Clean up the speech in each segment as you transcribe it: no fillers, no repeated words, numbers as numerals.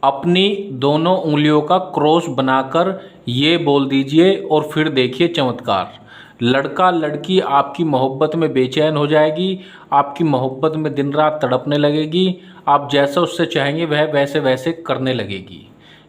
अपनी दोनों उंगलियों का क्रॉस बनाकर ये बोल दीजिए और फिर देखिए चमत्कार। लड़का लड़की आपकी मोहब्बत में बेचैन हो जाएगी, आपकी मोहब्बत में दिन रात तड़पने लगेगी, आप जैसा उससे चाहेंगे वह वैसे वैसे करने लगेगी।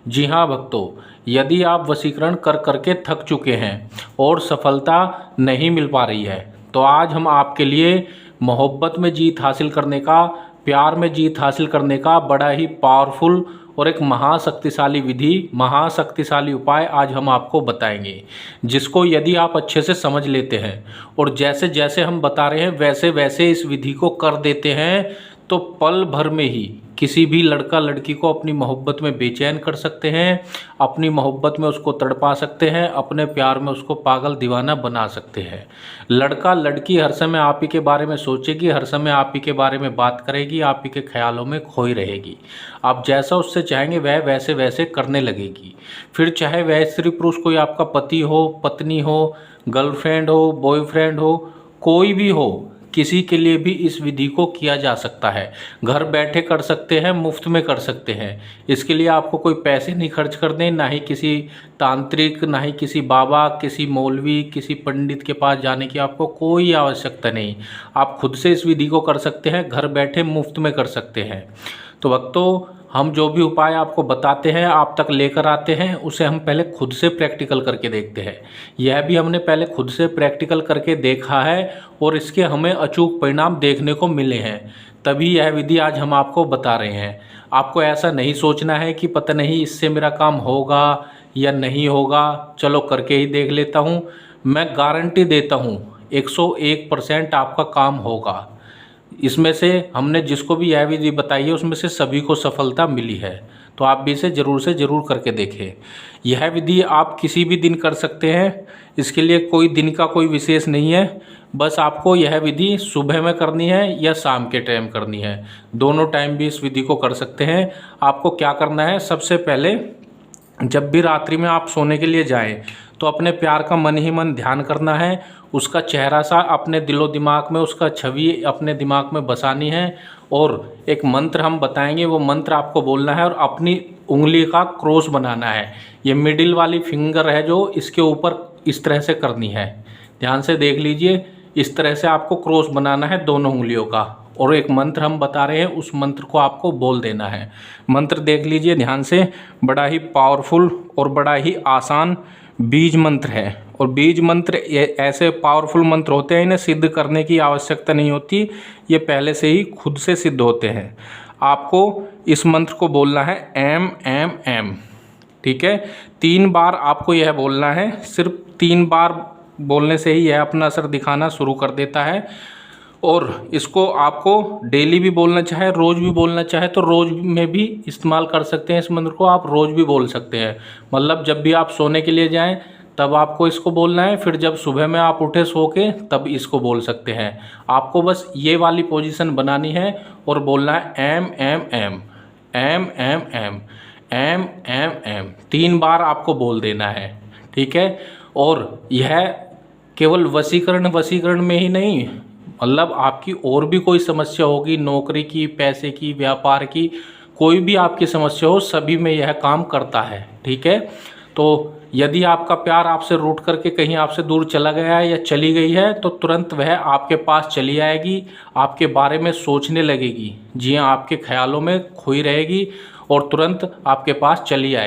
जी हाँ भक्तों, यदि आप वशीकरण कर करके थक चुके हैं और सफलता नहीं मिल पा रही है, तो आज हम आपके लिए मोहब्बत में जीत हासिल करने का, प्यार में जीत हासिल करने का बड़ा ही पावरफुल और एक महाशक्तिशाली विधि, महाशक्तिशाली उपाय आज हम आपको बताएंगे, जिसको यदि आप अच्छे से समझ लेते हैं और जैसे जैसे हम बता रहे हैं वैसे वैसे इस विधि को कर देते हैं, तो पल भर में ही किसी भी लड़का लड़की को अपनी मोहब्बत में बेचैन कर सकते हैं, अपनी मोहब्बत में उसको तड़पा सकते हैं, अपने प्यार में उसको पागल दीवाना बना सकते हैं। लड़का लड़की हर समय आप ही के बारे में सोचेगी, हर समय आप ही के बारे में बात करेगी, आप ही के ख्यालों में खोई रहेगी। आप जैसा उससे चाहेंगे वह वैसे वैसे करने लगेगी। फिर चाहे वह स्त्री पुरुष कोई आपका पति हो, पत्नी हो, गर्लफ्रेंड हो, बॉयफ्रेंड हो, कोई भी हो, किसी के लिए भी इस विधि को किया जा सकता है। घर बैठे कर सकते हैं, मुफ्त में कर सकते हैं। इसके लिए आपको कोई पैसे नहीं खर्च करने, ना ही किसी तांत्रिक, ना ही किसी बाबा, किसी मौलवी, किसी पंडित के पास जाने की आपको कोई आवश्यकता नहीं। आप खुद से इस विधि को कर सकते हैं, घर बैठे मुफ्त में कर सकते हैं। तो भक्तों, हम जो भी उपाय आपको बताते हैं, आप तक लेकर आते हैं, उसे हम पहले खुद से प्रैक्टिकल करके देखते हैं। यह भी हमने पहले खुद से प्रैक्टिकल करके देखा है और इसके हमें अचूक परिणाम देखने को मिले हैं, तभी यह विधि आज हम आपको बता रहे हैं। आपको ऐसा नहीं सोचना है कि पता नहीं इससे मेरा काम होगा या नहीं होगा, चलो करके ही देख लेता हूँ। मैं गारंटी देता हूँ 101% आपका काम होगा। इसमें से हमने जिसको भी यह विधि बताई है उसमें से सभी को सफलता मिली है, तो आप भी इसे ज़रूर से ज़रूर करके देखें। यह विधि आप किसी भी दिन कर सकते हैं, इसके लिए कोई दिन का कोई विशेष नहीं है। बस आपको यह विधि सुबह में करनी है या शाम के टाइम करनी है, दोनों टाइम भी इस विधि को कर सकते हैं। आपको क्या करना है, सबसे पहले जब भी रात्रि में आप सोने के लिए जाएं, तो अपने प्यार का मन ही मन ध्यान करना है, उसका चेहरा सा अपने दिलो दिमाग में, उसका छवि अपने दिमाग में बसानी है और एक मंत्र हम बताएंगे, वो मंत्र आपको बोलना है और अपनी उंगली का क्रॉस बनाना है। ये मिडिल वाली फिंगर है जो इसके ऊपर इस तरह से करनी है, ध्यान से देख लीजिए। इस तरह से आपको क्रॉस बनाना है दोनों उंगलियों का, और एक मंत्र हम बता रहे हैं, उस मंत्र को आपको बोल देना है। मंत्र देख लीजिए ध्यान से, बड़ा ही पावरफुल और बड़ा ही आसान बीज मंत्र है। और बीज मंत्र ऐसे पावरफुल मंत्र होते हैं, इन्हें सिद्ध करने की आवश्यकता नहीं होती, ये पहले से ही खुद से सिद्ध होते हैं। आपको इस मंत्र को बोलना है एम एम एम, ठीक है। 3 बार आपको यह बोलना है, सिर्फ 3 बार बोलने से ही यह अपना असर दिखाना शुरू कर देता है। और इसको आपको डेली भी बोलना चाहे, रोज़ भी बोलना चाहे तो रोज़ में भी इस्तेमाल कर सकते हैं। इस मंत्र को आप रोज़ भी बोल सकते हैं, मतलब जब भी आप सोने के लिए जाएं तब आपको इसको बोलना है, फिर जब सुबह में आप उठे सो के तब इसको बोल सकते हैं। आपको बस ये वाली पोजीशन बनानी है और बोलना है M M M M M M M M M, 3 बार आपको बोल देना है, ठीक है। और यह केवल वशीकरण में ही नहीं, मतलब आपकी और भी कोई समस्या होगी, नौकरी की, पैसे की, व्यापार की, कोई भी आपकी समस्या हो, सभी में यह काम करता है, ठीक है। तो यदि आपका प्यार आपसे रूठ करके कहीं आपसे दूर चला गया है या चली गई है, तो तुरंत वह आपके पास चली आएगी, आपके बारे में सोचने लगेगी, जी हाँ, आपके ख्यालों में खोई रहेगी और तुरंत आपके पास चली आएगी।